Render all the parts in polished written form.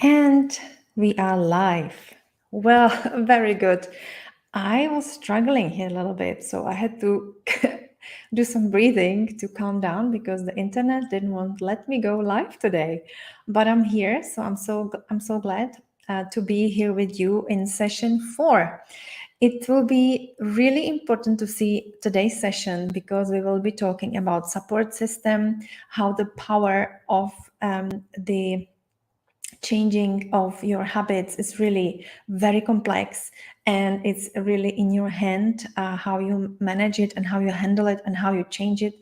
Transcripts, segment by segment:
And we are live. Well, very good. I was struggling here a little bit, so I had to do some breathing to calm down because the internet didn't want to let me go live today. But I'm here, so I'm so glad to be here with you in session 4. It will be really important to see today's session because we will be talking about support system, how the power of the changing of your habits is really very complex, and it's really in your hand how you manage it and how you handle it and how you change it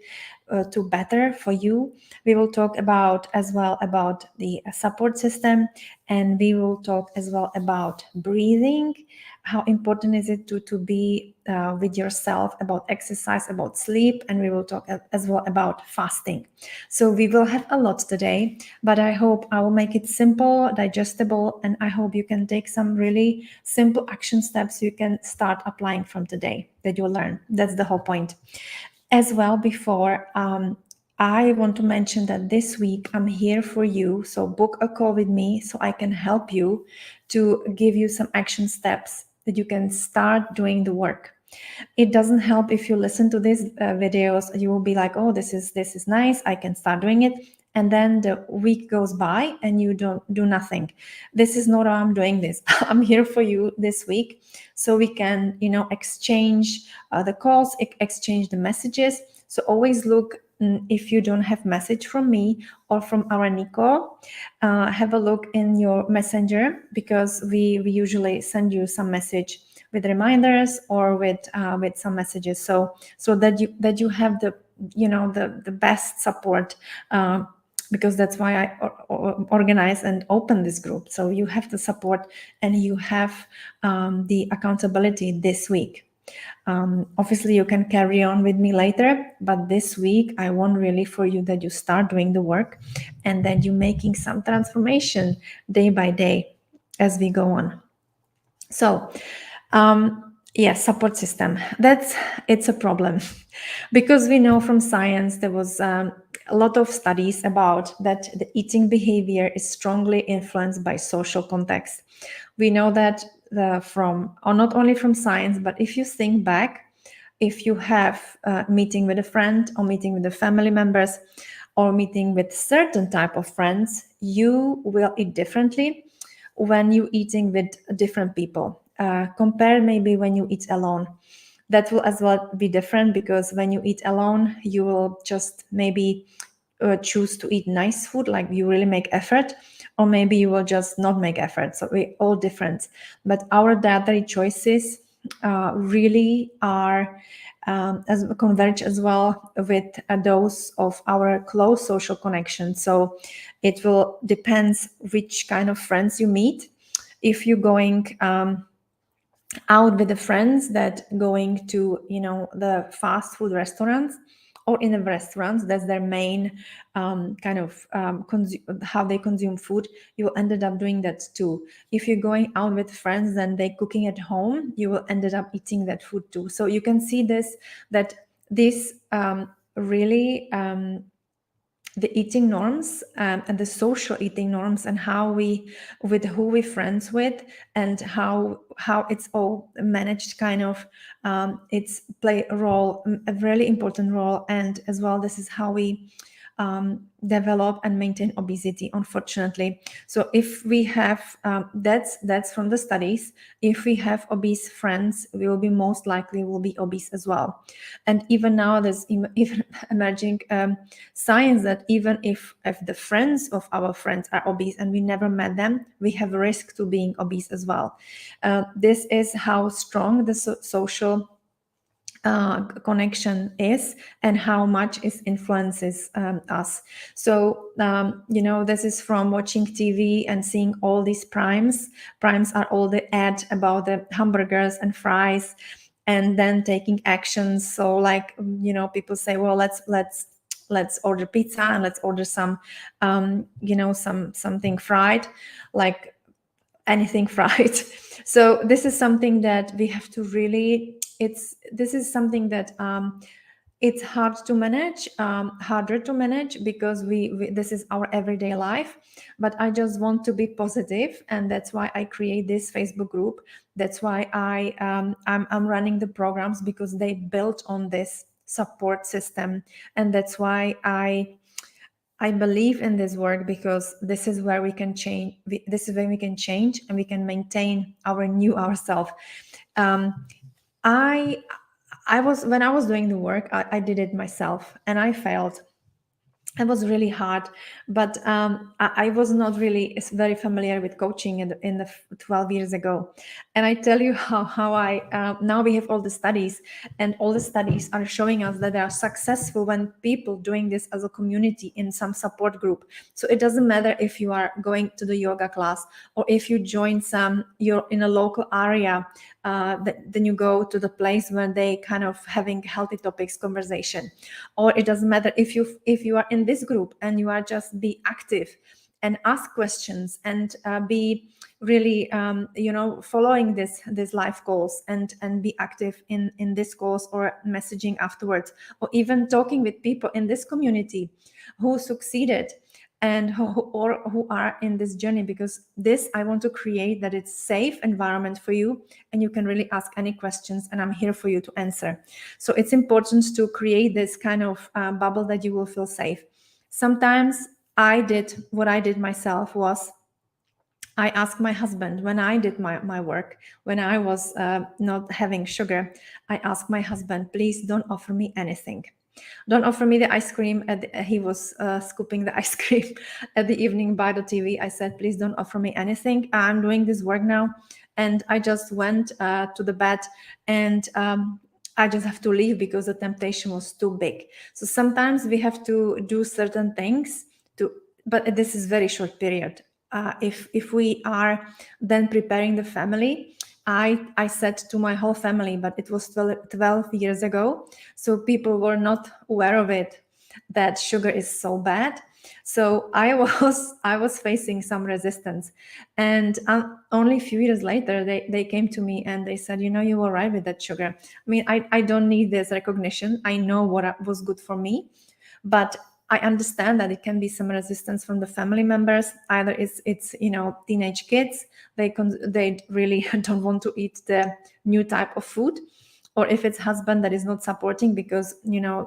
to better for you. We will talk about as well about the support system, and we will talk as well about breathing. How important is it to be with yourself, about exercise, about sleep, and we will talk as well about fasting. So we will have a lot today, but I hope I will make it simple, digestible, and I hope you can take some really simple action steps you can start applying from today that you'll learn. That's the whole point. As well, before I want to mention that this week I'm here for you. So book a call with me so I can help you to give you some action steps that you can start doing the work. It doesn't help if you listen to these videos. You will be like, oh, this is nice, I can start doing it, and then the week goes by and you don't do nothing. This is not how I'm doing this. I'm here for you this week so we can exchange the calls, exchange the messages. So always look, if you don't have message from me or from our Nico, have a look in your messenger, because we usually send you some message with reminders or with some messages, so that you have the best support, because that's why I organize and open this group. So you have the support and you have the accountability this week. Obviously, you can carry on with me later, but this week I want really for you that you start doing the work and that you're making some transformation day by day as we go on. So, yes, support system. It's a problem because we know from science there was a lot of studies about that the eating behavior is strongly influenced by social context. We know that or not only from science, but if you think back, if you have a meeting with a friend or meeting with the family members or meeting with certain type of friends, you will eat differently when you're eating with different people. Compare maybe when you eat alone. That will as well be different, because when you eat alone, you will just maybe choose to eat nice food, like you really make effort, or maybe you will just not make effort. So we're all different. But our dietary choices really are as converge as well with those of our close social connection. So it will depends which kind of friends you meet. If you're going out with the friends that going to the fast food restaurants or in the restaurants, that's their main how they consume food, you will ended up doing that too. If you're going out with friends and they cooking at home, you will ended up eating that food too. So you can see this really the eating norms and the social eating norms, and how we with who we friends with, and how it's all managed, kind of it's play a role, a really important role. And as well, this is how we develop and maintain obesity, unfortunately. So if we have that's from the studies, if we have obese friends, we will be most likely will be obese as well. And even now there's even emerging science that even if the friends of our friends are obese and we never met them, we have a risk to being obese as well. This is how strong the social connection is, and how much it influences us. So this is from watching TV and seeing all these primes are all the ad about the hamburgers and fries, and then taking actions. So like people say, well, let's order pizza and let's order some something fried, like anything fried. So this is something that we have to really, this is something that it's hard to manage, harder to manage, because we this is our everyday life. But I just want to be positive, and that's why I create this Facebook group. That's why I'm running the programs, because they built on this support system. And that's why I believe in this work, because this is where we can change. This is where we can change, and we can maintain our new ourselves. Um, I I was when I was doing the work, I did it myself, and I failed. It was really hard, but I was not really very familiar with coaching in the 12 years ago. And I tell you how I now we have all the studies, and all the studies are showing us that they are successful when people doing this as a community in some support group. So it doesn't matter if you are going to the yoga class, or if you join you're in a local area, then you go to the place where they kind of having healthy topics conversation. Or it doesn't matter if you are in this group and you are just be active and ask questions, and be really following this life goals, and be active in this goals, or messaging afterwards, or even talking with people in this community who succeeded, and who are in this journey. Because this, I want to create that it's safe environment for you, and you can really ask any questions, and I'm here for you to answer. So it's important to create this kind of bubble that you will feel safe. Sometimes what I did myself was, I asked my husband, when I did my work, when I was not having sugar, I asked my husband, please don't offer me anything. Don't offer me the ice cream. He was scooping the ice cream at the evening by the TV. I said, please don't offer me anything. I'm doing this work now. And I just went to the bed, and I just have to leave, because the temptation was too big. So sometimes we have to do certain things but this is very short period. If we are then preparing the family, I said to my whole family, but it was 12 years ago, so people were not aware of it, that sugar is so bad. So I was facing some resistance, and only a few years later they came to me and they said, you were right with that sugar. I mean, I don't need this recognition. I know what was good for me, but I understand that it can be some resistance from the family members. Either it's teenage kids, they really don't want to eat the new type of food, or if it's husband that is not supporting, because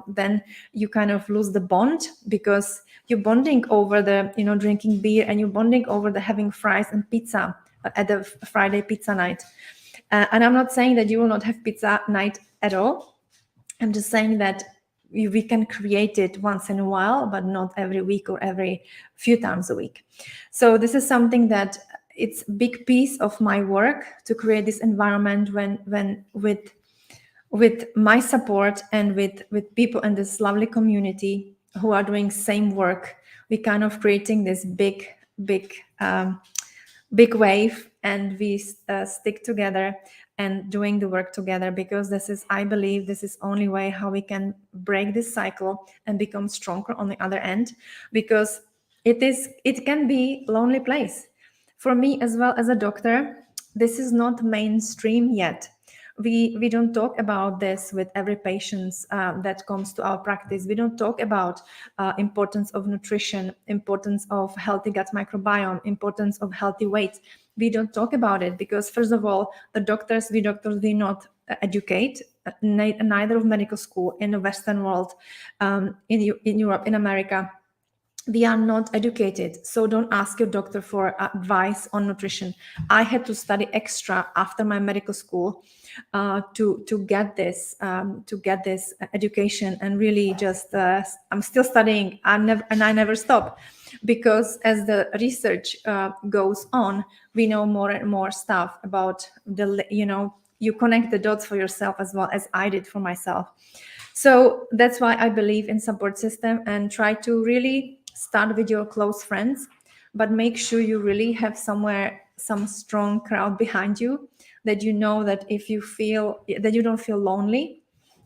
then you kind of lose the bond, because you're bonding over the drinking beer, and you're bonding over the having fries and pizza at the Friday pizza night. And I'm not saying that you will not have pizza night at all. I'm just saying that we can create it once in a while, but not every week or every few times a week. So this is something that it's a big piece of my work, to create this environment when with my support, and with people in this lovely community who are doing same work. We kind of creating this big wave, and we stick together and doing the work together, because I believe this is only way how we can break this cycle and become stronger on the other end, because it can be a lonely place. For me as well as a doctor, this is not mainstream yet. We don't talk about this with every patient that comes to our practice. We don't talk about importance of nutrition, importance of healthy gut microbiome, importance of healthy weight. We don't talk about it because, first of all, we doctors do not educate, neither of medical school in the Western world, in Europe, in America. We are not educated, so don't ask your doctor for advice on nutrition. I had to study extra after my medical school to get this education, and really just I'm still studying. I never stop, because as the research goes on, we know more and more stuff about you connect the dots for yourself, as well as I did for myself. So that's why I believe in support system, and try to really start with your close friends, but make sure you really have somewhere some strong crowd behind you, that that if you feel that you don't feel lonely.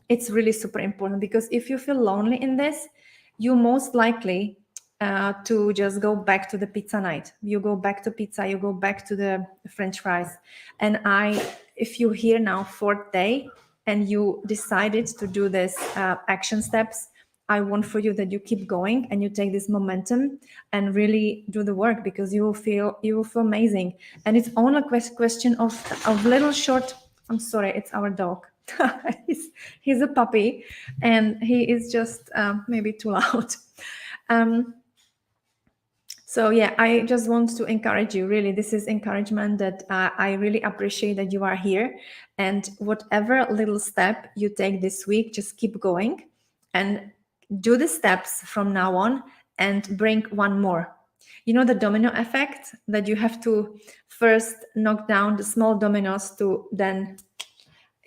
It's really super important, because if you feel lonely in this, you most likely to just go back to the pizza night. You go back to pizza, you go back to the French fries. And if you hear now 4th day, and you decided to do this action steps, I want for you that you keep going and you take this momentum and really do the work, because you will feel amazing. And it's only a question of little short. I'm sorry, it's our dog. he's a puppy, and he is just maybe too loud. So yeah, I just want to encourage you. Really, this is encouragement that I really appreciate that you are here. And whatever little step you take this week, just keep going and do the steps from now on, and bring one more. You know, the domino effect, that you have to first knock down the small dominoes to then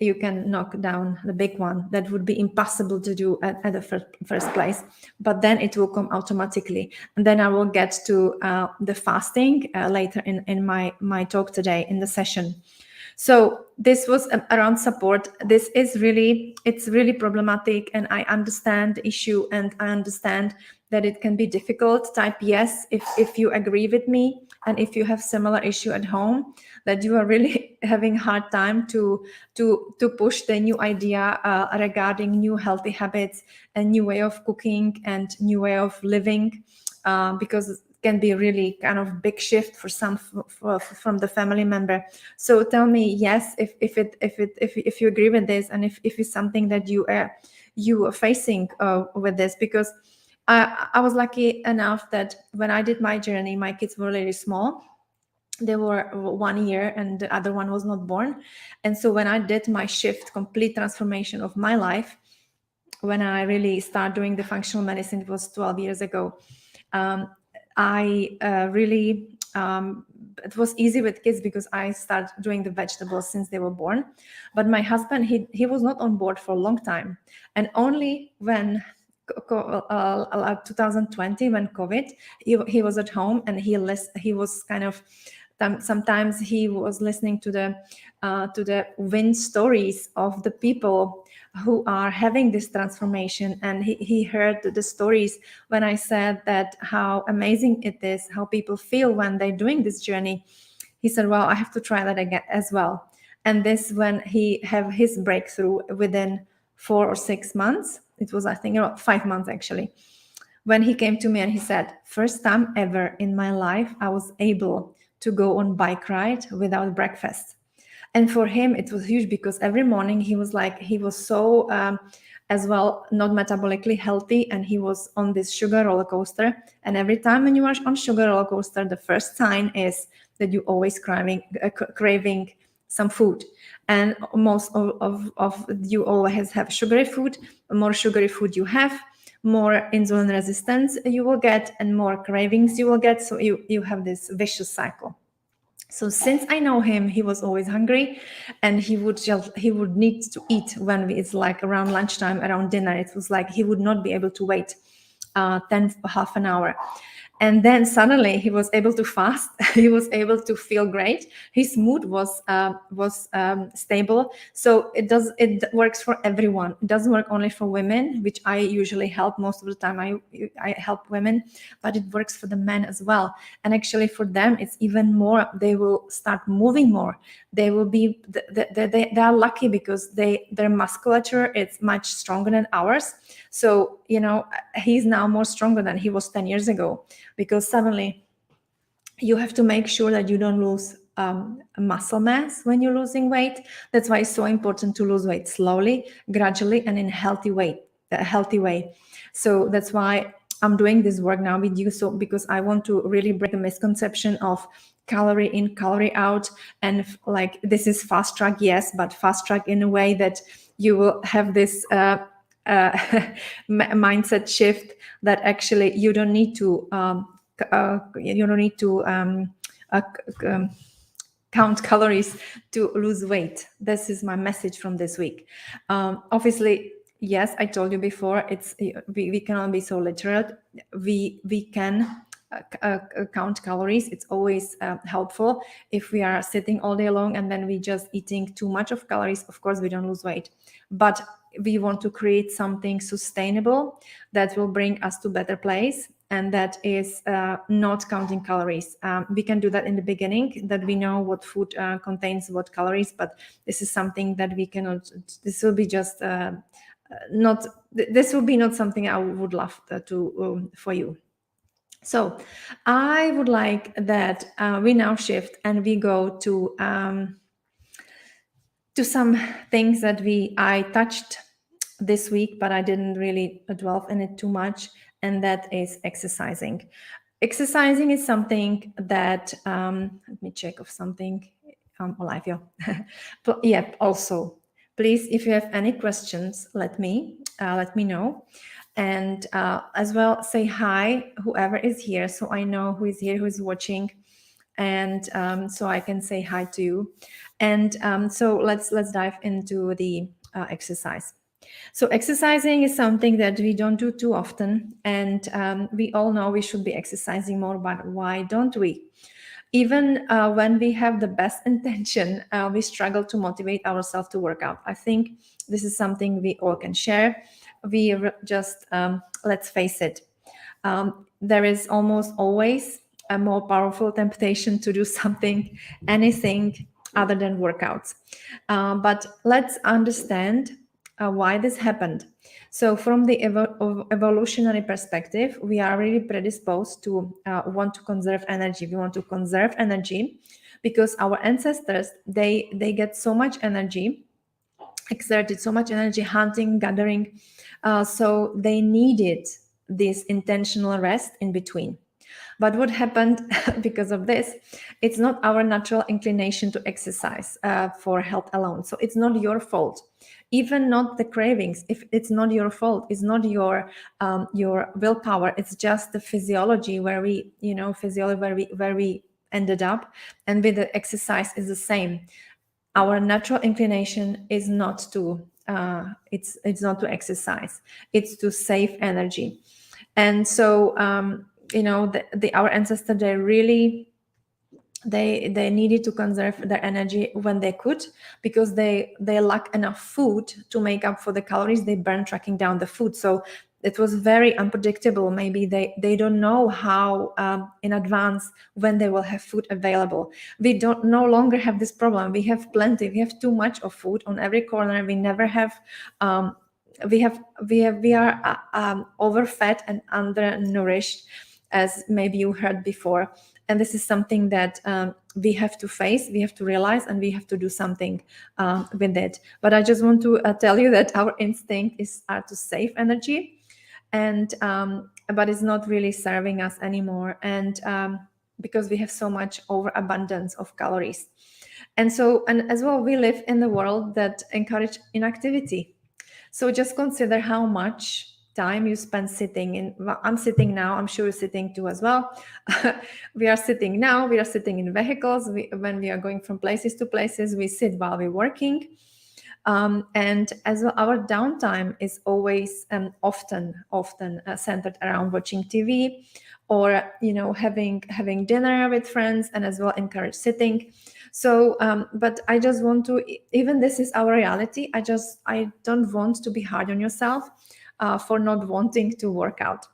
you can knock down the big one. That would be impossible to do at the first place, but then it will come automatically. And then I will get to the fasting later in my talk today in the session. So this was around support. This is really, it's really problematic, and I understand the issue, and I understand that it can be difficult. Type yes if you agree with me, and if you have similar issue at home, that you are really having hard time to push the new idea regarding new healthy habits and new way of cooking and new way of living, because can be really kind of big shift for some from the family member. So tell me yes if you agree with this, and if it's something that you are facing with this, because I was lucky enough that when I did my journey, my kids were really small. They were 1 year and the other one was not born. And so when I did my shift, complete transformation of my life, when I really started doing the functional medicine, it was 12 years ago. I really, it was easy with kids because I started doing the vegetables since they were born. But my husband, he was not on board for a long time. And only when 2020, when COVID, he was at home, and he was kind of, sometimes he was listening to the win stories of the people who are having this transformation. And he heard the stories when I said that how amazing it is, how people feel when they're doing this journey. He said, well, I have to try that again as well. And this, when he have his breakthrough within 4 or 6 months, it was, I think, about 5 months actually, when he came to me and he said, first time ever in my life I was able to go on bike ride without breakfast. And for him it was huge, because every morning he was so as well not metabolically healthy, and he was on this sugar roller coaster. And every time when you are on sugar roller coaster, the first sign is that you always craving some food. And most of you always have sugary food. The more sugary food you have, more insulin resistance you will get, and more cravings you will get. So you have this vicious cycle. So since I know him, he was always hungry, and he would need to eat when it's like around lunchtime, around dinner. It was like he would not be able to wait half an hour. And then suddenly he was able to fast. He was able to feel great. His mood was stable. So it works for everyone. It doesn't work only for women, which I usually help most of the time. I help women, but it works for the men as well. And actually for them, it's even more. They will start moving more. They will be. They are lucky because their musculature is much stronger than ours. So he's now more stronger than he was 10 years ago, because suddenly you have to make sure that you don't lose muscle mass when you're losing weight. That's why it's so important to lose weight slowly, gradually, and in a healthy way. So that's why I'm doing this work now with you. So because I want to really break the misconception of calorie in, calorie out, and like this is fast track, yes, but fast track in a way that you will have this mindset shift that actually you don't need to count calories to lose weight. This is my message from this week. Obviously, yes, I told you before, we cannot be so literal. We can count calories. It's always helpful. If we are sitting all day long and then we just eating too much of calories, of course we don't lose weight. But we want to create something sustainable that will bring us to better place. and that is not counting calories. We can do that in the beginning, that we know what food contains what calories, but this is something that we cannot, this will be just not, this will be not something I would love to for you. So I would like that we now shift and we go to some things that I touched this week, but I didn't really delve in it too much, and that is exercising. Exercising is something that, let me check of something, Olivia. Yeah, also, please, if you have any questions, let me know. And as well, say hi, whoever is here, so I know who is here, who is watching, and so I can say hi to you. And so let's dive into the exercise. So exercising is something that we don't do too often, and we all know we should be exercising more, but why don't we? Even when we have the best intention, we struggle to motivate ourselves to work out. I think this is something we all can share. We just, let's face it, there is almost always a more powerful temptation to do something, anything other than workouts. But let's understand why this happened. So from the evolutionary perspective, we are really predisposed to want to conserve energy. We want to conserve energy because our ancestors, they get so much energy, exerted so much energy hunting, gathering, so they needed this intentional rest in between. But what happened because of this, it's not our natural inclination to exercise for health alone. So it's not your fault, even not the cravings. If it's not your fault, it's not your willpower. It's just the physiology where we, where we ended up, and with the exercise is the same. Our natural inclination is not to it's not to exercise, it's to save energy. And so our ancestors, they needed to conserve their energy when they could, because they lack enough food to make up for the calories they burn tracking down the food. So it was very unpredictable. Maybe they don't know how in advance when they will have food available. We don't no longer have this problem. We have plenty. We have too much of food on every corner. We never have we are overfed and undernourished, as maybe you heard before. And this is something that we have to face, we have to realize, and we have to do something with it. But I just want to tell you that our instinct is to save energy, and but it's not really serving us anymore. And because we have so much overabundance of calories. And so, and as well, we live in the world that encourage inactivity. So just consider how much time you spend sitting in. I'm sitting now, I'm sure you're sitting too as well. We are sitting now, we are sitting in vehicles. When we are going from places to places, we sit while we're working. And as well, our downtime is always often centered around watching TV, or having dinner with friends, and as well encourage sitting. So but I just want to, even this is our reality, I don't want to be hard on yourself for not wanting to work out.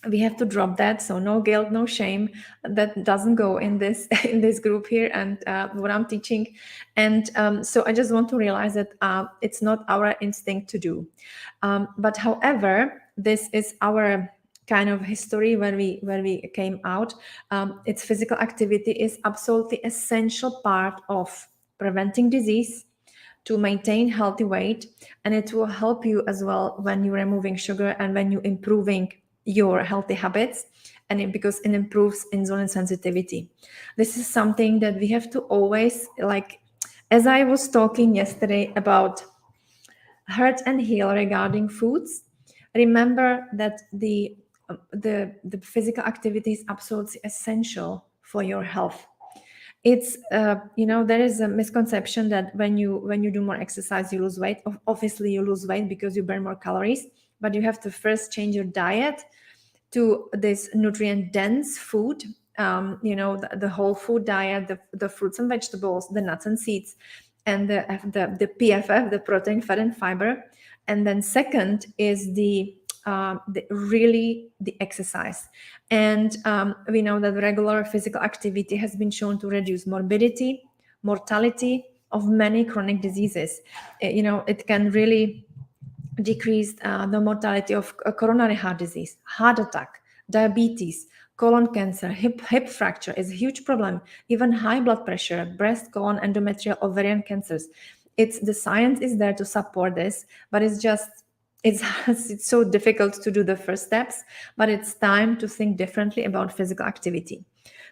We have to drop that. So no guilt, no shame. That doesn't go in this in this group here, and what I'm teaching. And so I just want to realize that it's not our instinct to do. But however, this is our kind of history where we came out. Its physical activity is absolutely essential part of preventing disease, to maintain healthy weight, and it will help you as well when you're removing sugar and when you're improving your healthy habits, and because it improves insulin sensitivity. This is something that we have to always, like, as I was talking yesterday about hurt and heal regarding foods, remember that the physical activity is absolutely essential for your health. It's there is a misconception that when you do more exercise, you lose weight. Obviously you lose weight because you burn more calories, but you have to first change your diet to this nutrient dense food, the whole food diet, the fruits and vegetables, the nuts and seeds, and the PFF, the protein, fat, and fiber. And then second is the the exercise. And we know that regular physical activity has been shown to reduce morbidity, mortality of many chronic diseases. It can really decrease the mortality of coronary heart disease, heart attack, diabetes, colon cancer, hip fracture is a huge problem, even high blood pressure, breast, colon, endometrial, ovarian cancers. The science is there to support this, but it's so difficult to do the first steps, but it's time to think differently about physical activity.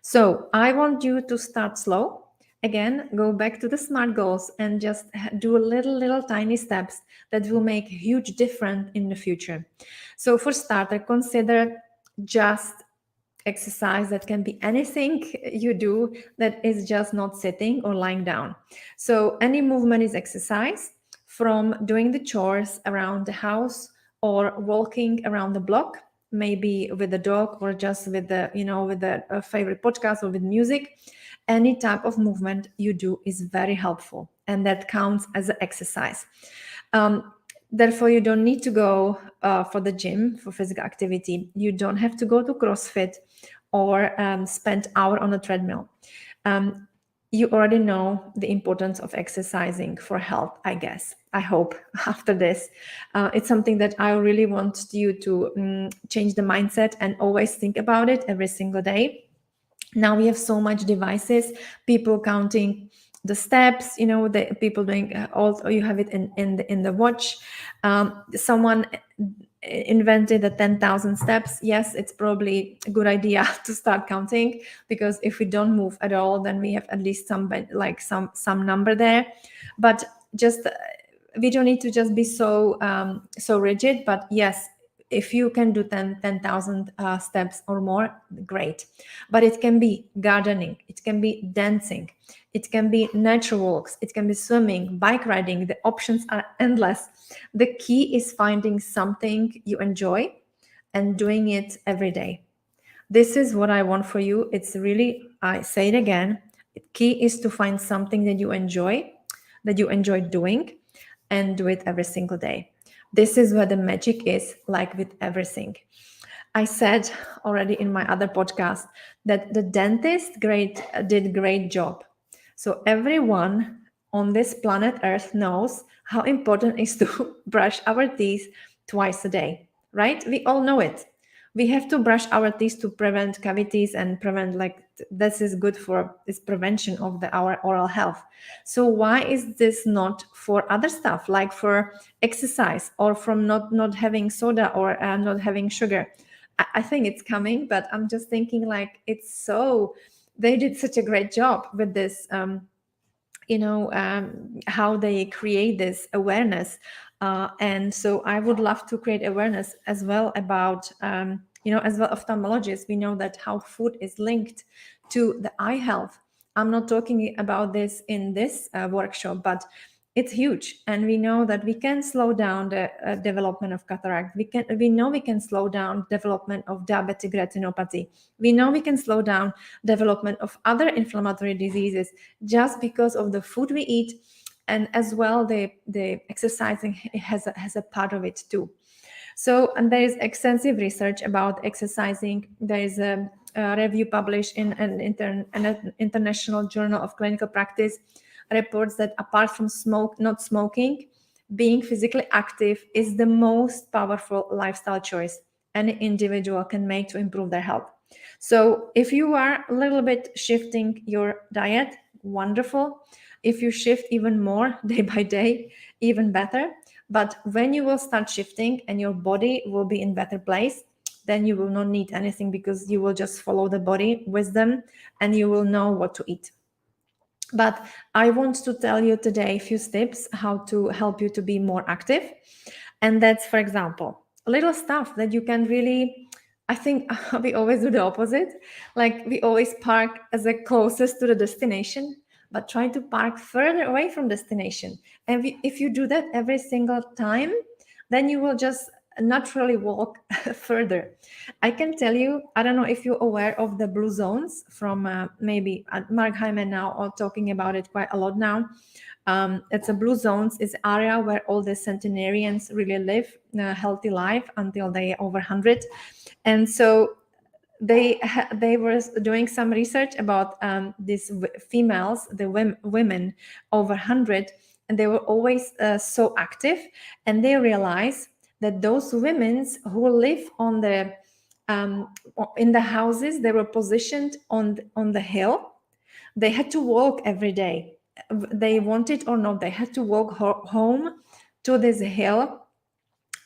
So I want you to start slow. Again, go back to the SMART goals and just do little tiny steps that will make a huge difference in the future. So for starter, consider just exercise that can be anything you do that is just not sitting or lying down. So any movement is exercise, from doing the chores around the house or walking around the block, maybe with the dog or just with the favorite podcast or with music. Any type of movement you do is very helpful, and that counts as an exercise. Therefore, you don't need to go for the gym for physical activity. You don't have to go to CrossFit or spend hour on a treadmill. You already know the importance of exercising for health, I guess. I hope after this. It's something that I really want you to change the mindset and always think about it every single day. Now we have so much devices, people counting the steps, the people doing also, you have it in the watch. Someone invented the 10,000 steps. Yes, it's probably a good idea to start counting, because if we don't move at all, then we have at least some number there. But just we don't need to just be so rigid. But yes, if you can do 10,000 steps or more, great. But it can be gardening, it can be dancing, it can be natural walks, it can be swimming, bike riding. The options are endless. The key is finding something you enjoy and doing it every day. This is what I want for you. It's really, I say it again, the key is to find something that you enjoy doing, and do it every single day. This is where the magic is, like with everything. I said already in my other podcast that the dentist did great job. So everyone on this planet Earth knows how important it is to brush our teeth twice a day, right? We all know it. We have to brush our teeth to prevent cavities and prevent, this is good for this prevention of our oral health. So why is this not for other stuff, like for exercise, or from not having soda, or not having sugar? I think it's coming, but I'm just thinking they did such a great job with this, how they create this awareness. And so I would love to create awareness as well about, as well ophthalmologists. We know that how food is linked to the eye health. I'm not talking about this in this workshop, but it's huge. And we know that we can slow down the development of cataract. We know we can slow down development of diabetic retinopathy. We know we can slow down development of other inflammatory diseases just because of the food we eat. And as well, the exercising has a part of it too. So, and there is extensive research about exercising. There is a review published in an international journal of clinical practice, reports that apart from not smoking, being physically active is the most powerful lifestyle choice any individual can make to improve their health. So if you are a little bit shifting your diet, wonderful. If you shift even more day by day, even better. But when you will start shifting and your body will be in better place, then you will not need anything, because you will just follow the body wisdom and you will know what to eat. But I want to tell you today a few tips how to help you to be more active. And that's, for example, little stuff that you can really, I think we always do the opposite. Like we always park as the closest to the destination, but try to park further away from destination. And if you do that every single time, then you will just naturally walk further. I can tell you, I don't know if you're aware of the blue zones from maybe Mark Hyman now or talking about it quite a lot now. It's a blue zones is area where all the centenarians really live a healthy life until they are over 100. And so they were doing some research about these females, the women over 100, and they were always so active, and they realized that those women who live on the in the houses, they were positioned on the hill. They had to walk every day. They wanted or not, they had to walk home to this hill,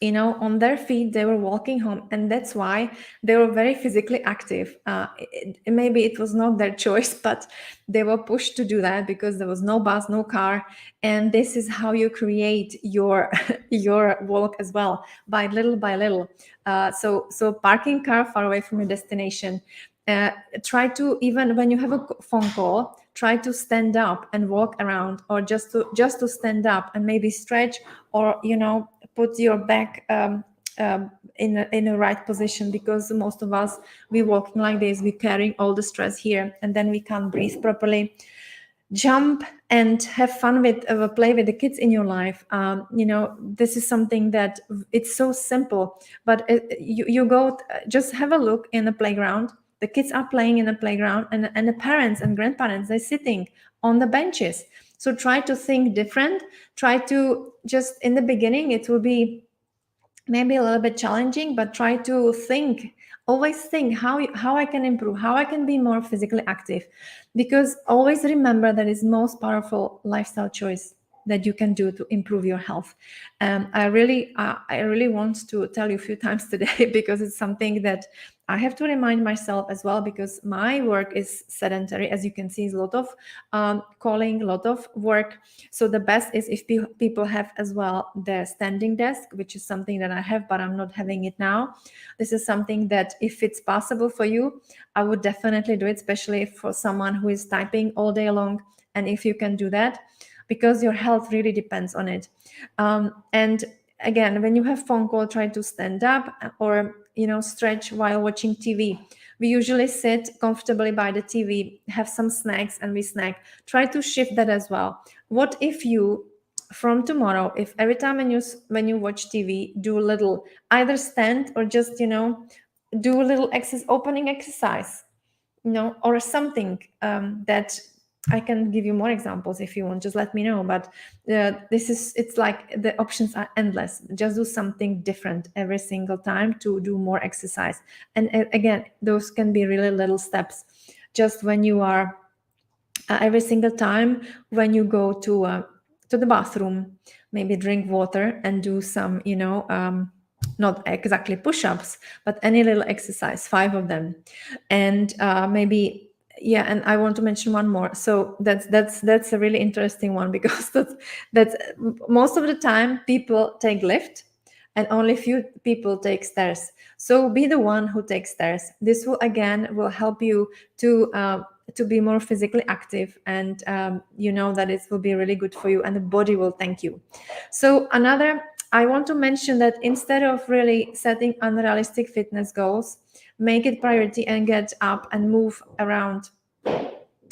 on their feet. They were walking home, and that's why they were very physically active. Maybe it was not their choice, but they were pushed to do that because there was no bus, no car, and this is how you create your your walk as well, by little. So parking car far away from your destination. Try to, even when you have a phone call, try to stand up and walk around, or just to stand up and maybe stretch, or put your back in a right position, because most of us, we walking like this, we carrying all the stress here, and then we can't breathe properly. Jump and have fun with play with the kids in your life. This is something that it's so simple, but you go, just have a look in the playground. The kids are playing in the playground, and the parents and grandparents, they're sitting on the benches. So try to think different. Try to, just in the beginning, it will be maybe a little bit challenging, but try to think, always think how I can improve, how I can be more physically active, because always remember that is most powerful lifestyle choice that you can do to improve your health. I really want to tell you a few times today because it's something that I have to remind myself as well, because my work is sedentary. As you can see, is a lot of calling, a lot of work. So the best is if people have as well the standing desk, which is something that I have, but I'm not having it now. This is something that, if it's possible for you, I would definitely do it, especially for someone who is typing all day long. And if you can do that, because your health really depends on it. And again, when you have phone call, try to stand up, or stretch while watching TV. We usually sit comfortably by the TV, have some snacks, and we snack. Try to shift that as well. What if you, from tomorrow, if every time when you watch TV, do a little, either stand or just do a little opening exercise, or something that I can give you more examples if you want. Just let me know. But it's like the options are endless. Just do something different every single time to do more exercise. And again, those can be really little steps. Just when you are every single time when you go to the bathroom, maybe drink water and do some, not exactly push-ups, but any little exercise, 5 of them, and maybe. Yeah, and I want to mention one more. So that's a really interesting one, because that's most of the time people take lift and only few people take stairs. So be the one who takes stairs. This will help you to be more physically active, and that it will be really good for you, and the body will thank you. So I want to mention that instead of really setting unrealistic fitness goals, make it priority and get up and move around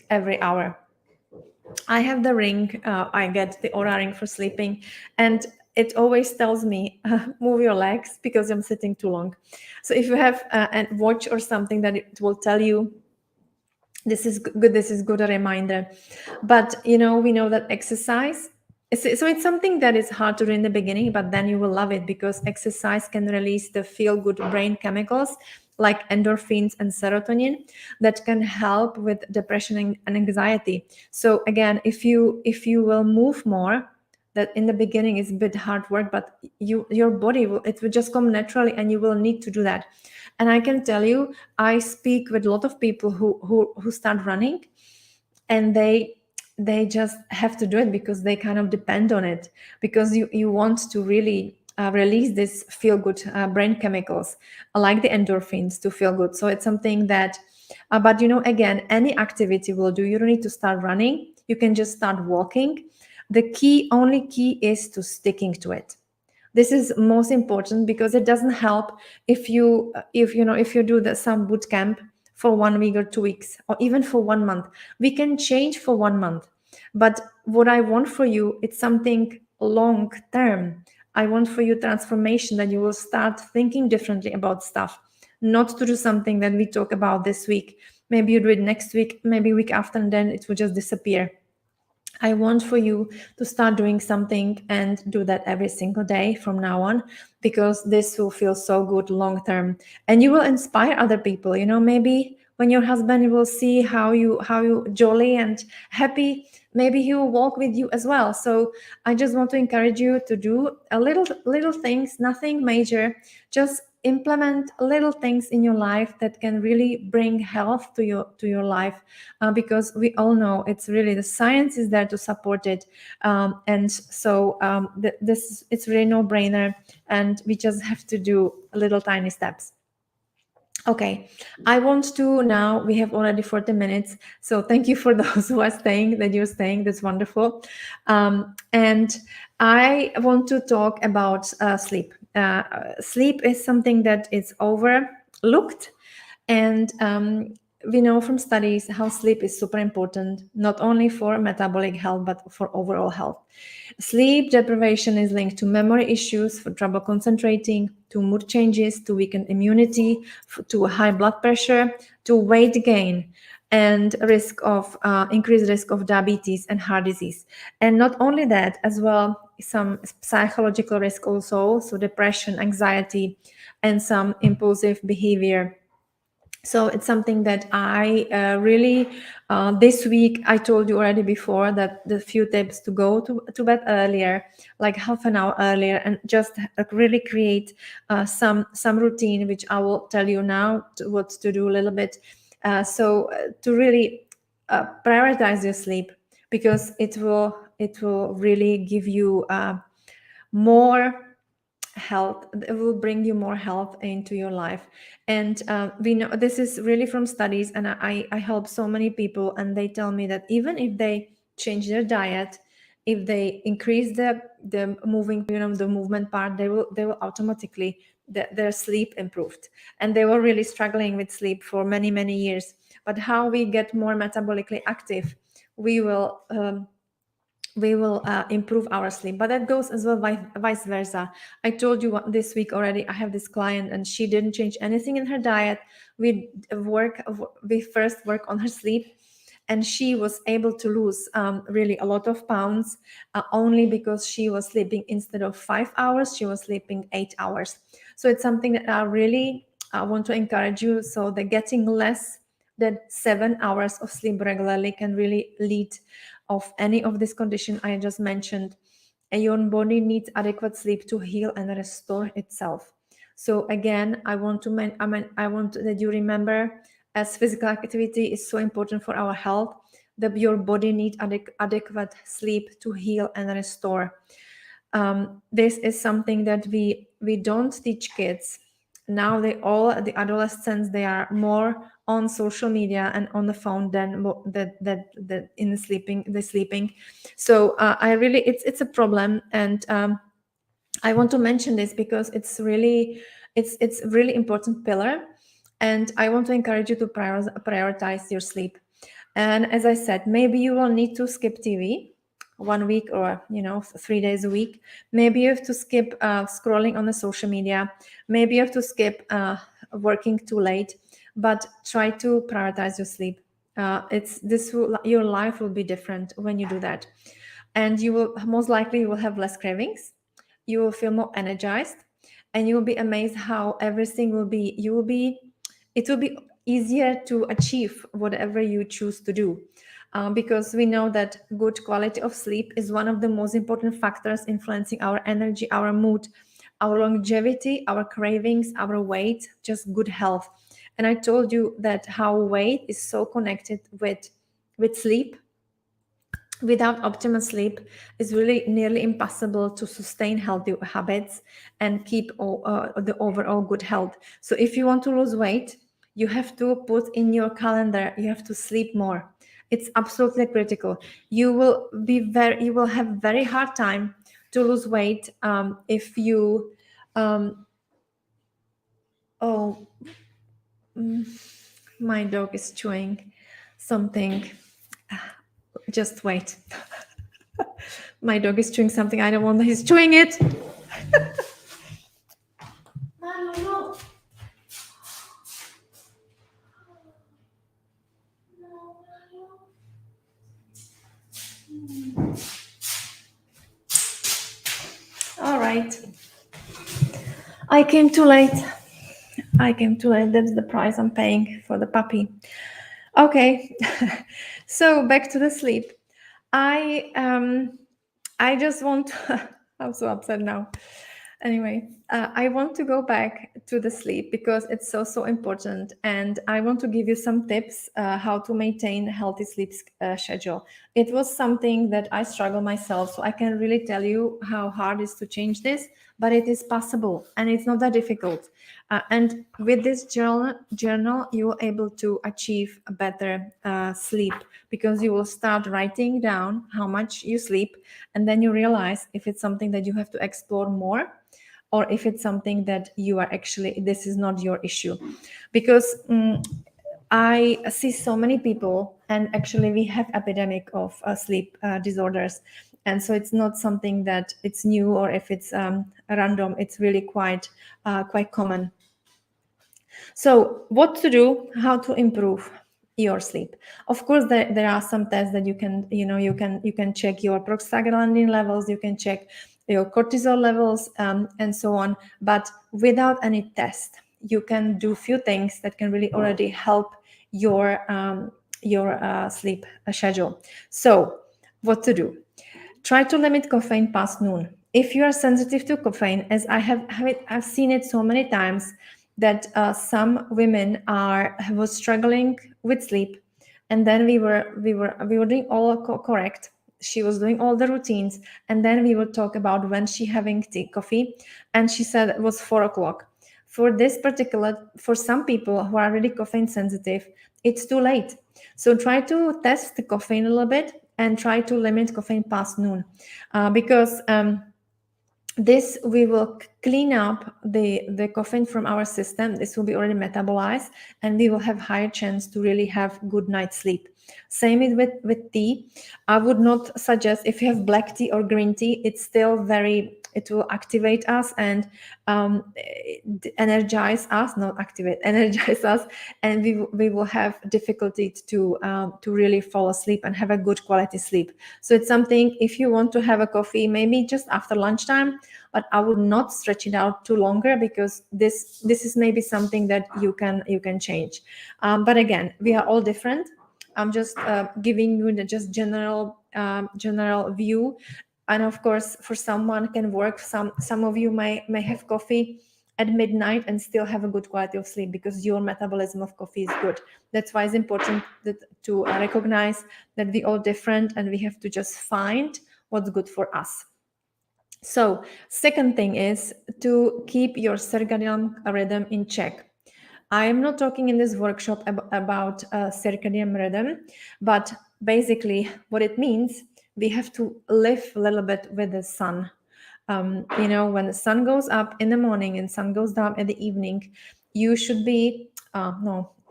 every hour. I have the ring, I get the Oura ring for sleeping, and it always tells me, move your legs, because I'm sitting too long. So if you have a watch or something, that it will tell you, this is good, a reminder. But we know that exercise, so it's something that is hard to do in the beginning, but then you will love it, because exercise can release the feel-good brain chemicals like endorphins and serotonin that can help with depression and anxiety. So again, if you will move more, that in the beginning is a bit hard work, but your body will just come naturally, and you will need to do that. And I can tell you, I speak with a lot of people who start running, and they just have to do it because they kind of depend on it, because you want to really release this feel-good brain chemicals like the endorphins to feel good. So it's something that, but again, any activity will do. You don't need to start running. You can just start walking. The only key is to sticking to it. This is most important, because it doesn't help if you do some boot camp for 1 week or 2 weeks or even for 1 month. We can change for 1 month, but what I want for you, it's something long term. I want for you transformation, that you will start thinking differently about stuff, not to do something that we talk about this week. Maybe you do it next week, maybe week after, and then it will just disappear. I want for you to start doing something and do that every single day from now on, because this will feel so good long term, and you will inspire other people. Maybe when your husband will see how you jolly and happy, maybe he will walk with you as well. So I just want to encourage you to do a little things, nothing major, just implement little things in your life that can really bring health to your life, because we all know it's really, the science is there to support it, and so this it's really no brainer, and we just have to do little tiny steps. Okay, I want to now, we have already 40 minutes, so thank you for those who are staying, that you're staying, that's wonderful. And I want to talk about sleep. Sleep is something that is overlooked, and we know from studies how sleep is super important, not only for metabolic health, but for overall health. Sleep deprivation is linked to memory issues, for trouble concentrating, to mood changes, to weakened immunity, to high blood pressure, to weight gain, and increased risk of diabetes and heart disease. And not only that, as well, some psychological risk also, so depression, anxiety, and some impulsive behavior. So it's something that I really, this week, I told you already before that the few tips to go to bed earlier, like half an hour earlier, and just really create some routine, which I will tell you now what to do a little bit. So to really prioritize your sleep, because it will really give you more health. It will bring you more health into your life. And we know this is really from studies, and I help so many people, and they tell me that even if they change their diet, if they increase the moving, the movement part, they will automatically, their sleep improved. And they were really struggling with sleep for many years. But how we get more metabolically active, we will improve our sleep. But that goes as well vice versa. I told you this week already, I have this client, and she didn't change anything in her diet. We first work on her sleep, and she was able to lose really a lot of pounds, only because she was sleeping, instead of 5 hours, she was sleeping 8 hours. So it's something that I really want to encourage you, so that getting less than 7 hours of sleep regularly can really lead of any of this condition I just mentioned. And your body needs adequate sleep to heal and restore itself. So again, I want that you remember, as physical activity is so important for our health, that your body needs adequate sleep to heal and restore. This is something that we don't teach kids. Now the adolescents, they are more on social media and on the phone than that in the sleeping. So I really, it's a problem. And I want to mention this because it's really important pillar, and I want to encourage you to prioritize your sleep. And as I said, maybe you will need to skip TV 1 week, or 3 days a week. Maybe you have to skip scrolling on the social media. Maybe you have to skip working too late, but try to prioritize your sleep. Your life will be different when you do that, and you will most likely, you will have less cravings, you will feel more energized, and you will be amazed how everything will be, it will be easier to achieve whatever you choose to do. Because we know that good quality of sleep is one of the most important factors influencing our energy, our mood, our longevity, our cravings, our weight, just good health. And I told you that how weight is so connected with sleep. Without optimal sleep, it's really nearly impossible to sustain healthy habits and keep the overall good health. So if you want to lose weight, you have to put in your calendar, you have to sleep more. It's absolutely critical. You will have very hard time to lose weight. If you oh, my dog is chewing something. Just wait. My dog is chewing something. I don't want that he's chewing it. All right. I came too late. That's the price I'm paying for the puppy. Okay. So back to the sleep. I just want to, I'm so upset now. Anyway, I want to go back to the sleep because it's so important, and I want to give you some tips how to maintain a healthy sleep schedule. It was something that I struggle myself, so I can really tell you how hard it is to change this, but it is possible and it's not that difficult. And with this journal, you will able to achieve a better sleep because you will start writing down how much you sleep, and then you realize if it's something that you have to explore more, or if it's something that you are actually, this is not your issue. Because I see so many people, and actually we have epidemic of sleep disorders, and so it's not something that it's new, or if it's random, it's really quite common. So what to do, how to improve your sleep? Of course, there are some tests that you can check your prostaglandin levels, you can check your cortisol levels, and so on. But without any test, you can do few things that can really already help your sleep schedule. So what to do? Try to limit caffeine past noon. If you are sensitive to caffeine, as I've seen it so many times, that some women was struggling with sleep, and then we were doing all correct. She was doing all the routines, and then we would talk about when she having coffee, and she said it was 4 o'clock. For some people who are really caffeine sensitive, it's too late. So try to test the caffeine a little bit and try to limit caffeine past noon, because this we will clean up the caffeine from our system. This will be already metabolized, and we will have higher chance to really have good night's sleep. Same with tea. I would not suggest, if you have black tea or green tea, it's still it will activate us and energize us, not activate, energize us, and we will have difficulty to really fall asleep and have a good quality sleep. So it's something, if you want to have a coffee, maybe just after lunchtime, but I would not stretch it out too longer, because this is maybe something that you can change. But again, we are all different. I'm just giving you the just general view. And of course, for someone can work. Some of you may have coffee at midnight and still have a good quality of sleep, because your metabolism of coffee is good. That's why it's important to recognize that we all different, and we have to just find what's good for us. So second thing is to keep your circadian rhythm in check. I am not talking in this workshop about circadian rhythm, but basically what it means, we have to live a little bit with the sun. When the sun goes up in the morning and sun goes down in the evening, you should be,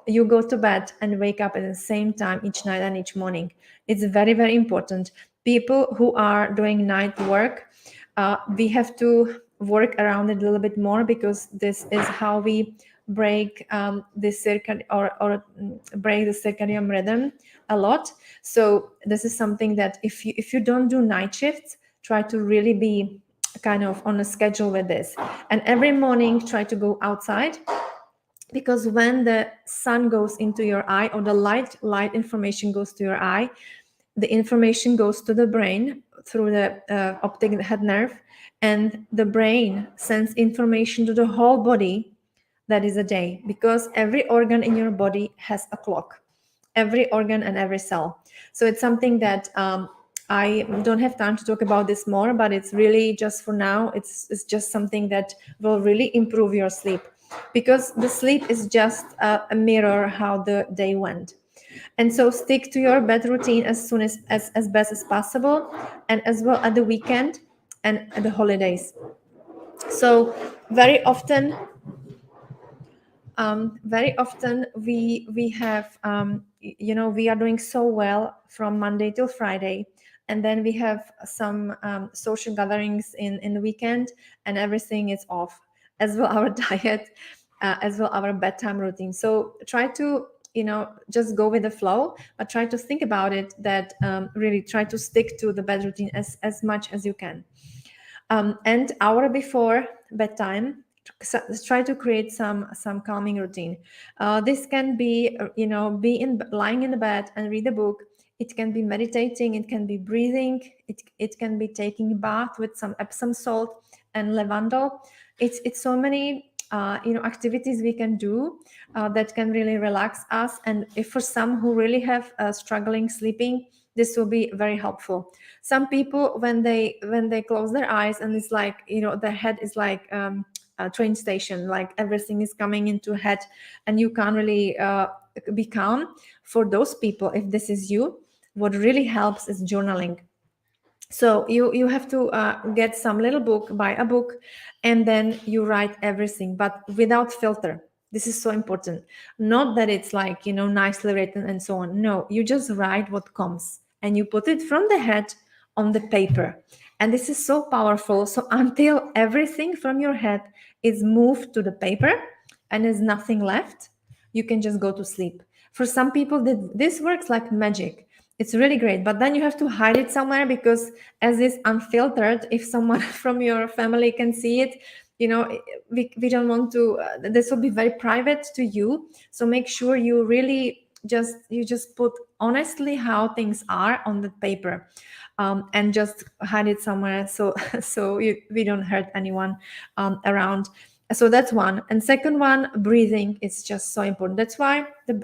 you go to bed and wake up at the same time each night and each morning. It's very, very important. People who are doing night work, we have to work around it a little bit more, because this is how we break the break the circadian rhythm a lot. So this is something that if you don't do night shifts, try to really be kind of on a schedule with this. And every morning try to go outside, because when the sun goes into your eye, or the light information goes to your eye, the information goes to the brain through the optic head nerve, and the brain sends information to the whole body. That is a day, because every organ in your body has a clock, every organ and every cell. So it's something that I don't have time to talk about this more, but it's really just for now, it's just something that will really improve your sleep, because the sleep is just a mirror how the day went. And so stick to your bed routine as soon as best as possible, and as well at the weekend. and the holidays. So very often we have we are doing so well from Monday till Friday, and then we have some social gatherings in the weekend, and everything is off, as well our diet, as well our bedtime routine. So try to just go with the flow, but try to think about it, that really try to stick to the bed routine as much as you can. And hour before bedtime, try to create some calming routine. This can be lying in the bed and read a book. It can be meditating, it can be breathing, it can be taking a bath with some Epsom salt and lavender. It's so many activities we can do that can really relax us. And if for some who really have struggling sleeping, this will be very helpful. Some people, when they close their eyes, and it's like their head is like a train station, like everything is coming into head, and you can't really be calm. For those people, if this is you, what really helps is journaling. So you have to get some little book, buy a book, and then you write everything, but without filter. This is so important. Not that it's like nicely written and so on. No, you just write what comes, and you put it from the head on the paper. And this is so powerful. So until everything from your head is moved to the paper and there's nothing left, you can just go to sleep. For some people, this works like magic. It's really great, but then you have to hide it somewhere, because as is unfiltered, if someone from your family can see it, we don't want to, this will be very private to you. So make sure you really just put honestly how things are on the paper, and just hide it somewhere, so we don't hurt anyone around. So that's one. And second one, breathing is just so important. That's why the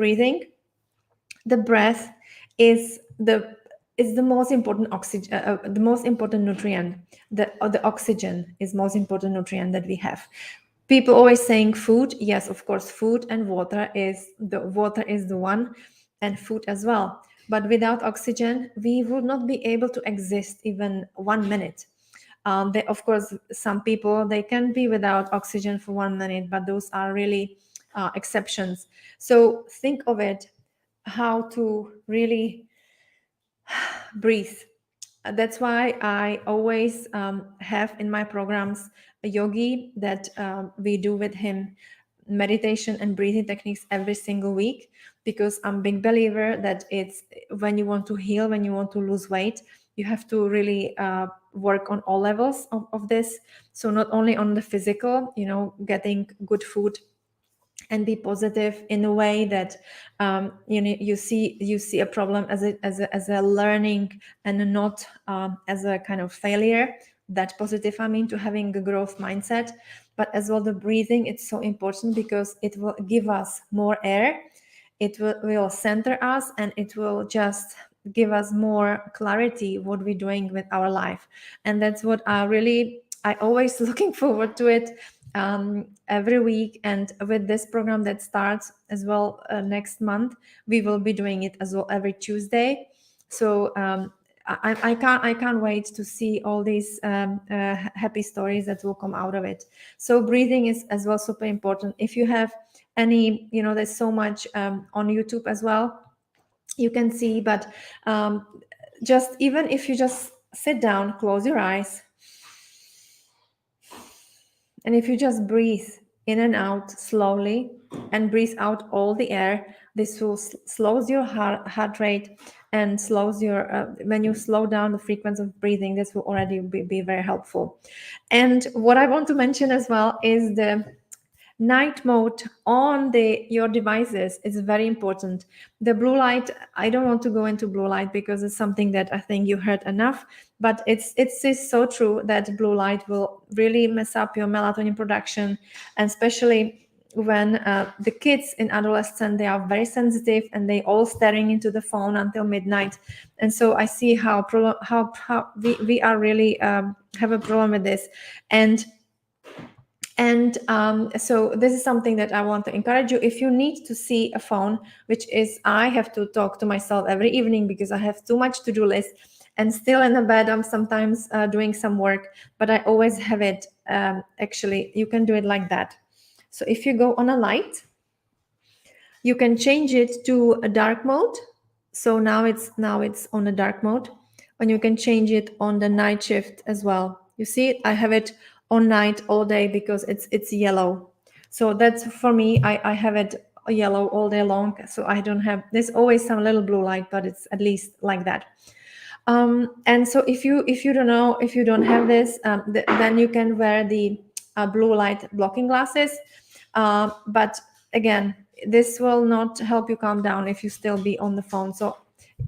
breath is the most important oxygen, the most important nutrient. The oxygen is most important nutrient that we have. People always saying food. Yes, of course, food and water is the one, and food as well. But without oxygen, we would not be able to exist even 1 minute. Of course, some people, they can be without oxygen for 1 minute, but those are really exceptions. So think of it, how to really breathe. That's why I always have in my programs a yogi that we do with him meditation and breathing techniques every single week, because I'm a big believer that it's when you want to heal, when you want to lose weight, you have to really work on all levels of this. So not only on the physical, getting good food and be positive in a way that you see a problem as a learning, and not as a kind of failure. That positive, I mean, to having a growth mindset. But as well, the breathing, it's so important, because it will give us more air, it will center us, and it will just give us more clarity what we're doing with our life. And that's what I always looking forward to it every week. And with this program that starts as well next month, we will be doing it as well every Tuesday. So I can't wait to see all these happy stories that will come out of it. So breathing is as well super important. If you have any, there's so much on YouTube as well, you can see. But just even if you just sit down, close your eyes, and if you just breathe in and out slowly, and breathe out all the air, this will slows your heart rate, and slows your when you slow down the frequency of breathing, this will already be very helpful. And what I want to mention as well is the night mode on your devices is very important. The blue light, I don't want to go into blue light, because it's something that I think you heard enough, but it's so true that blue light will really mess up your melatonin production. And especially when the kids in adolescence, they are very sensitive, and they all staring into the phone until midnight. And so I see how we are really have a problem with this. And so this is something that I want to encourage you. If you need to see a phone, which is, I have to talk to myself every evening because I have too much to-do list, and still in the bed I'm sometimes doing some work, but I always have it. Actually, you can do it like that. So if you go on a light, you can change it to a dark mode. So now it's on a dark mode, and you can change it on the night shift as well. You see, I have it on night all day because it's yellow. So that's for me. I have it yellow all day long. So I don't have. There's always some little blue light, but it's at least like that. And so if you don't know, if you don't have this, then you can wear the blue light blocking glasses. But again, this will not help you calm down if you still be on the phone. So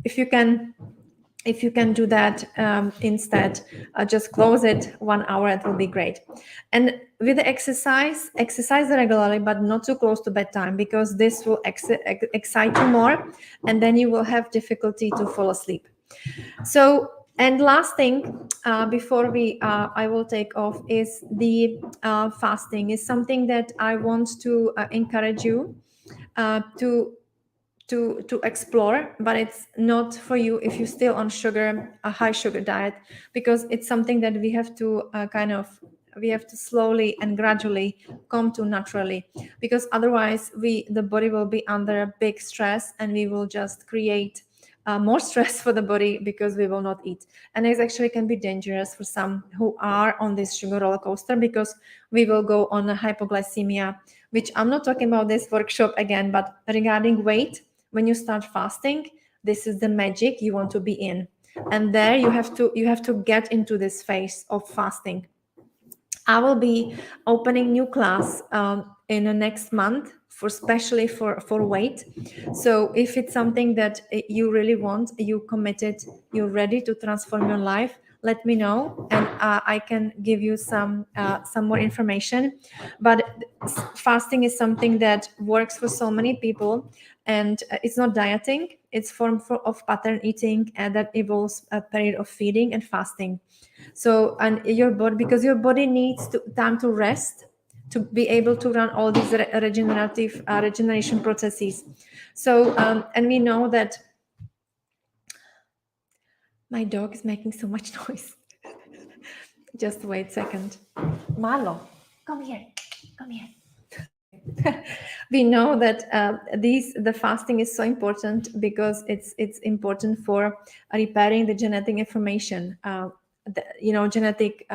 if you can do that instead, just close it 1 hour, it will be great. And with the exercise regularly, but not too close to bedtime, because this will excite you more, and then you will have difficulty to fall asleep. So, and last thing, before I will take off, is the fasting is something that I want to encourage you to explore, but it's not for you if you're still on a high sugar diet, because it's something that we have to we have to slowly and gradually come to naturally, because otherwise the body will be under big stress, and we will just create more stress for the body because we will not eat. And it actually can be dangerous for some who are on this sugar roller coaster, because we will go on a hypoglycemia, which I'm not talking about this workshop again, but regarding weight. When you start fasting, this is the magic you want to be in, and there you have to get into this phase of fasting. I will be opening new class in the next month, for especially for weight. So if it's something that you really want, you committed, you're ready to transform your life, let me know, and I can give you some more information. But fasting is something that works for so many people, and it's not dieting, it's form of pattern eating, and that involves a period of feeding and fasting. So, and your body, because your body needs time to rest to be able to run all these regeneration processes. So, and we know that my dog is making so much noise. Just wait a second. Marlo, come here. Come here. We know that the fasting is so important because it's important for repairing the genetic information. Genetic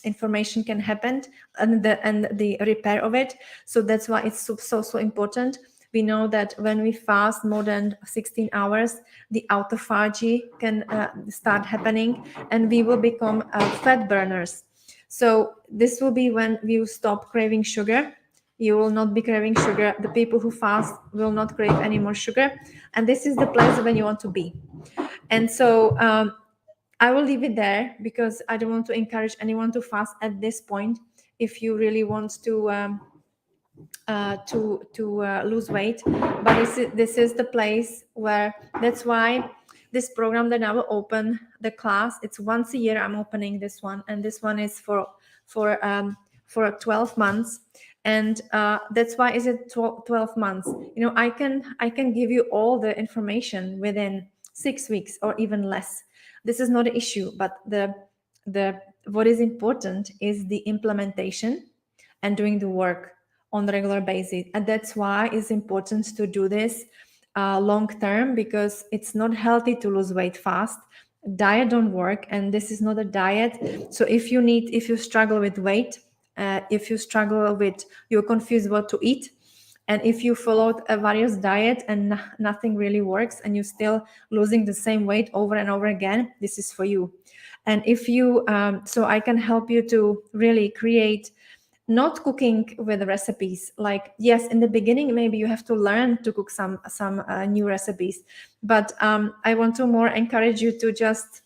information can happen, and the repair of it. So that's why it's so important. We know that when we fast more than 16 hours, the autophagy can start happening, and we will become fat burners. So this will be when you stop craving sugar. You will not be craving sugar. The people who fast will not crave any more sugar, and this is the place when you want to be. And so I will leave it there, because I don't want to encourage anyone to fast at this point. If you really want to lose weight, but this is the place where, that's why this program that I will open the class, it's once a year I'm opening this one, and this one is for 12 months. And that's why is it 12 months. I can give you all the information within 6 weeks or even less. This is not an issue, but the what is important is the implementation and doing the work on a regular basis. And that's why it's important to do this long term, because it's not healthy to lose weight fast. Diet don't work, and this is not a diet. So if you struggle with weight, if you struggle with, you're confused what to eat, and if you followed a various diet and nothing really works, and you're still losing the same weight over and over again, this is for you. And if you so I can help you to really create, not cooking with recipes. Like, yes, in the beginning maybe you have to learn to cook some new recipes, but I want to more encourage you to just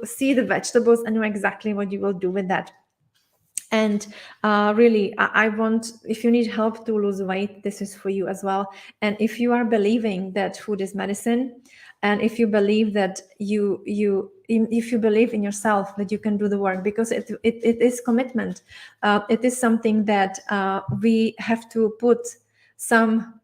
see the vegetables and know exactly what you will do with that. And really, I want, if you need help to lose weight, this is for you as well. And if you are believing that food is medicine, and if you believe that if you believe in yourself that you can do the work, because it is commitment, it is something that we have to put some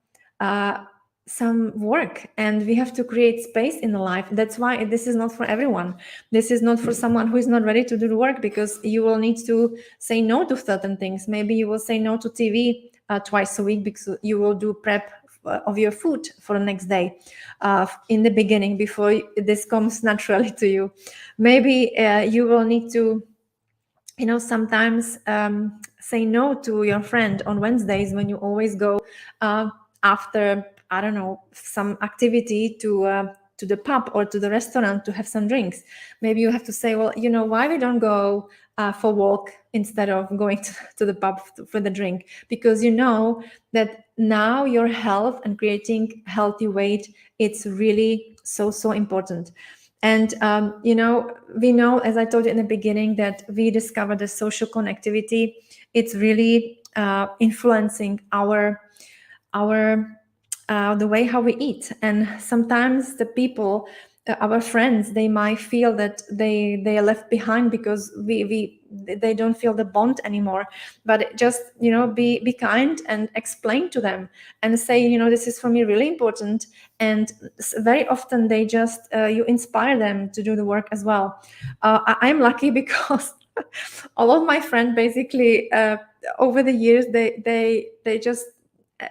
some work, and we have to create space in the life. That's why this is not for everyone. This is not for someone who is not ready to do the work, because you will need to say no to certain things. Maybe you will say no to TV twice a week, because you will do prep of your food for the next day in the beginning, before this comes naturally to you. Maybe you will need to, sometimes say no to your friend on Wednesdays, when you always go after, I don't know, some activity to the pub or to the restaurant to have some drinks. Maybe you have to say, well, why we don't go for a walk instead of going to the pub for the drink? Because you know that now your health and creating healthy weight, it's really so important. And we know, as I told you in the beginning, that we discovered the social connectivity. It's really influencing our the way how we eat. And sometimes the people, our friends, they might feel that they are left behind, because they don't feel the bond anymore. But just be kind and explain to them, and say, this is for me really important. And very often they just you inspire them to do the work as well. I'm lucky because all of my friends, basically, over the years, they just,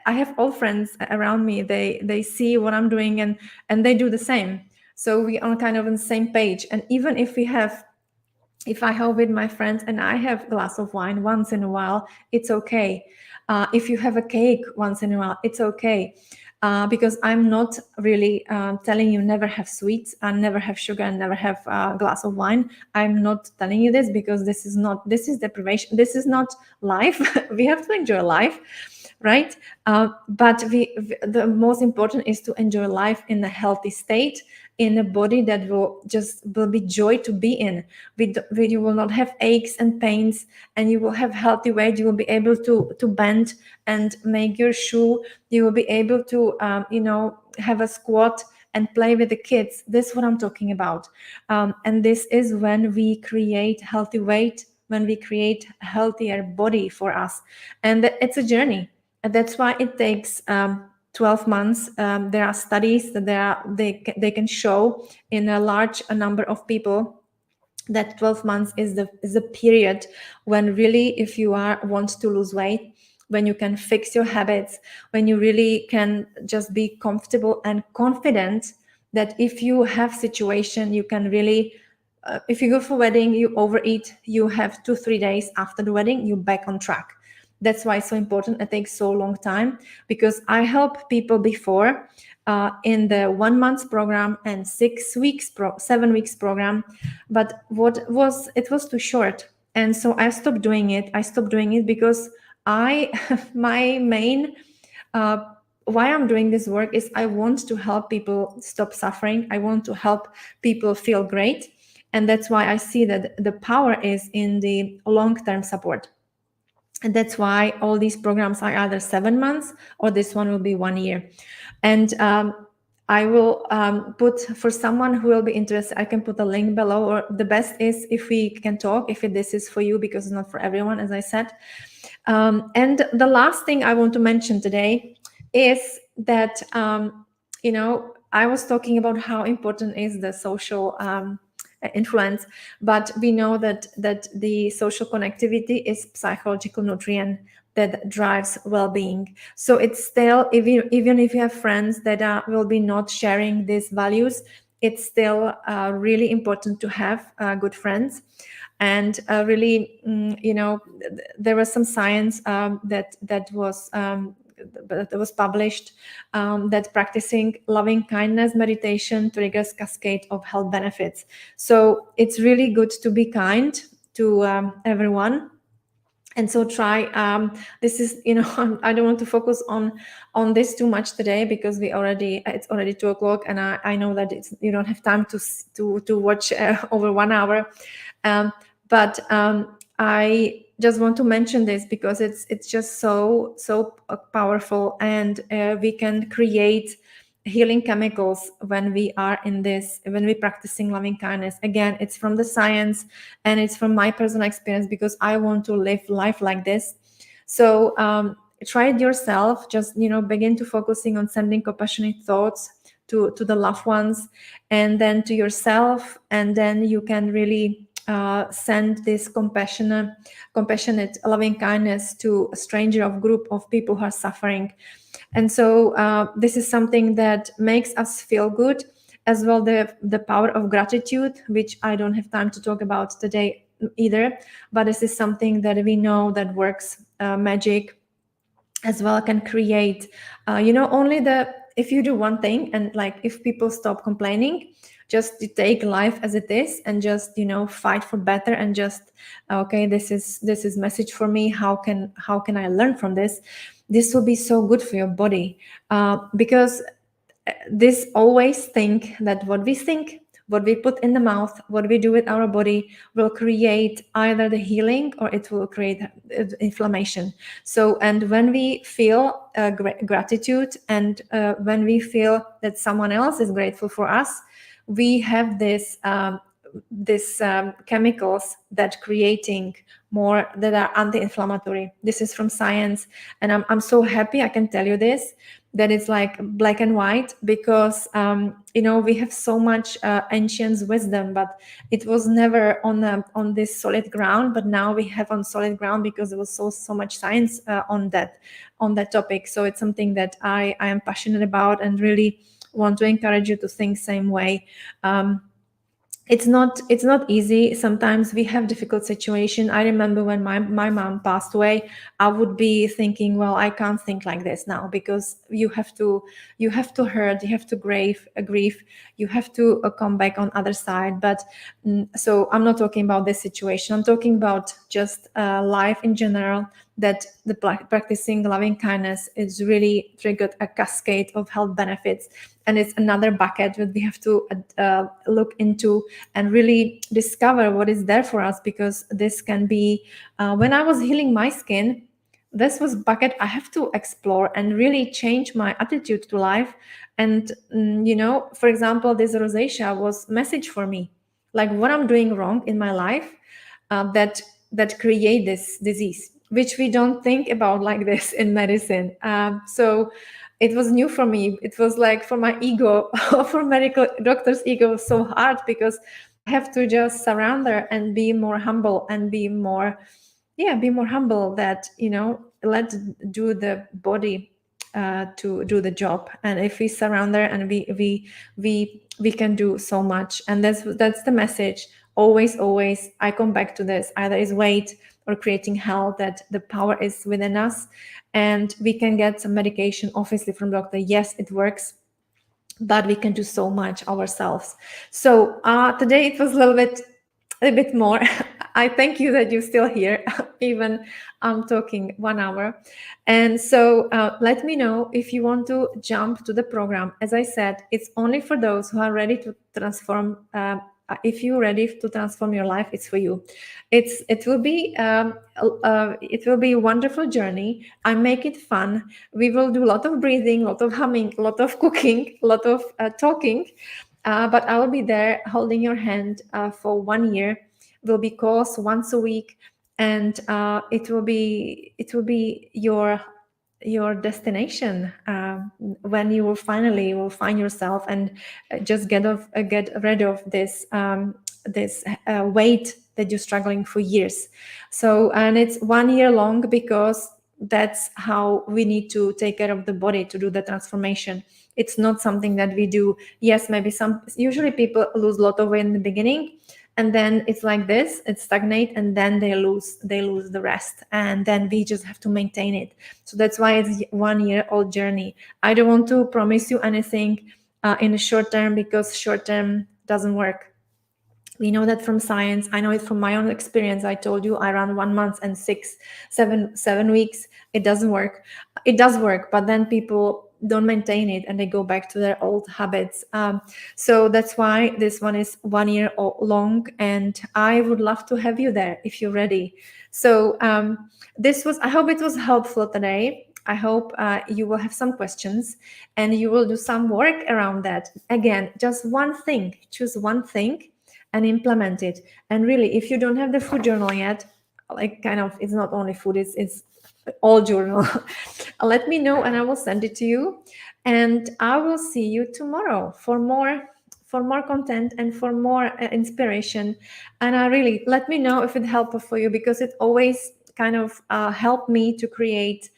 I have all friends around me. They see what I'm doing, and they do the same. So we are kind of on the same page. And even if I have with my friends and I have a glass of wine once in a while, it's okay. If you have a cake once in a while, it's okay. Because I'm not really telling you never have sweets and never have sugar and never have a glass of wine. I'm not telling you this because this is deprivation. This is not life. We have to enjoy life, right? But the most important is to enjoy life in a healthy state, in a body that will be joy to be in. You will not have aches and pains, and you will have healthy weight. You will be able to bend and make your shoe. You will be able to have a squat and play with the kids. This is what I'm talking about. And this is when we create healthy weight, when we create a healthier body for us. And it's a journey. And that's why it takes 12 months. There are studies that they can show in a large number of people that 12 months is the period when really, if you want to lose weight, when you can fix your habits, when you really can just be comfortable and confident that if you have situation, you can really, if you go for wedding, you overeat, you have 2-3 days after the wedding, you're back on track. That's why it's so important. It takes so long time, because I help people before in the 1 month program and 7 weeks program, but it was too short, and so I stopped doing it because my main why I'm doing this work is I want to help people stop suffering. I want to help people feel great, and that's why I see that the power is in the long-term support. And that's why all these programs are either 7 months, or this one will be 1 year. And I will put, for someone who will be interested, I can put a link below, or the best is if we can talk, if this is for you, because it's not for everyone, as I said. And the last thing I want to mention today is that, I was talking about how important is the social influence, but we know that the social connectivity is psychological nutrient that drives well-being. So it's still, even if you have friends that will be not sharing these values, it's still really important to have good friends. And really, there was some science that was published, that practicing loving kindness meditation triggers cascade of health benefits. So it's really good to be kind to everyone. And so try, this is, I don't want to focus on this too much today, because it's already 2:00, and I know that you don't have time to watch over 1 hour. But I just want to mention this because it's just so powerful, and we can create healing chemicals when we are when we're practicing loving kindness. Again, it's from the science, and it's from my personal experience, because I want to live life like this. So try it yourself. Just, begin to focusing on sending compassionate thoughts to the loved ones, and then to yourself, and then you can really send this compassionate loving kindness to a stranger of group of people who are suffering. And so this is something that makes us feel good as well. The power of gratitude, which I don't have time to talk about today either, but this is something that we know that works magic as well, can create only if you do one thing, and like if people stop complaining, just to take life as it is, and just fight for better, and just okay, this is message for me, how can I learn from this. This will be so good for your body, because this always think that what we think, what we put in the mouth, what we do with our body will create either the healing or it will create inflammation. So, and when we feel gratitude, and when we feel that someone else is grateful for us, we have this chemicals that creating more, that are anti-inflammatory. This is from science, and I'm so happy I can tell you this, that it's like black and white, because we have so much ancient wisdom, but it was never on this solid ground. But now we have on solid ground, because there was so much science on that topic. So it's something that I am passionate about, and really want to encourage you to think same way. It's not easy. Sometimes we have difficult situation. I remember when my mom passed away, I would be thinking, well, I can't think like this now, because you have to hurt, you have to grieve, you have to come back on other side. But so I'm not talking about this situation. I'm talking about just life in general, that the practicing loving kindness is really triggered a cascade of health benefits. And it's another bucket that we have to look into and really discover what is there for us, because this can be, when I was healing my skin, this was bucket I have to explore and really change my attitude to life. And for example, this rosacea was message for me, like what I'm doing wrong in my life, that create this disease, which we don't think about like this in medicine. So it was new for me. It was like for my ego, for medical doctor's ego, so hard, because I have to just surrender and be more humble, and be more humble, that let do the body to do the job. And if we surrender, and we can do so much. And that's the message. Always I come back to this, either is weight or creating health, that the power is within us. And we can get some medication obviously from doctor, yes, it works, but we can do so much ourselves. So today it was a bit more. I thank you that you're still here, even I'm talking 1 hour. And so let me know if you want to jump to the program. As I said, it's only for those who are ready to transform. If you're ready to transform your life, it's for you. It will be a wonderful journey. I make it fun. We will do a lot of breathing, a lot of humming, a lot of cooking, a lot of talking. But I will be there holding your hand for 1 year. Will be calls once a week, and it will be your destination when you will finally find yourself, and just get rid of this weight that you're struggling for years. So, and it's 1 year long, because that's how we need to take care of the body to do the transformation. It's not something that we do. Yes, maybe usually people lose a lot of weight in the beginning, and then it's like this, it stagnate, and then they lose the rest, and then we just have to maintain it. So that's why it's 1 year old journey. I don't want to promise you anything in the short term, because short term doesn't work. We know that from science. I know it from my own experience. I told you I ran 1 month and 7 weeks. It doesn't work. It does work, but then people don't maintain it, and they go back to their old habits. So that's why this one is 1 year long, and I would love to have you there if you're ready. So I hope it was helpful today. I hope you will have some questions, and you will do some work around that. Again, just one thing, choose one thing and implement it. And really, if you don't have the food journal yet, like kind of, it's not only food, it's all journal. Let me know and I will send it to you. And I will see you tomorrow for more content and for more inspiration. And I really let me know if it helpful for you, because it always kind of helped me to create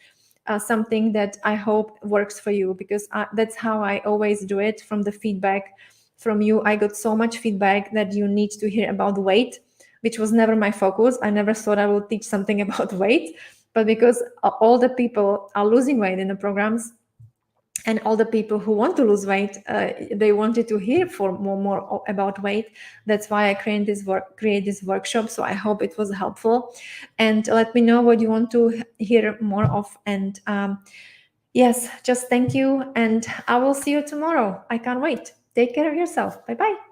something that I hope works for you, because that's how I always do it. From the feedback from you, I got so much feedback that you need to hear about weight, which was never my focus. I never thought I would teach something about weight, but because all the people are losing weight in the programs, and all the people who want to lose weight, they wanted to hear for more about weight. That's why I create this workshop. So I hope it was helpful, and let me know what you want to hear more of. And yes, just thank you, and I will see you tomorrow. I can't wait. Take care of yourself. Bye bye.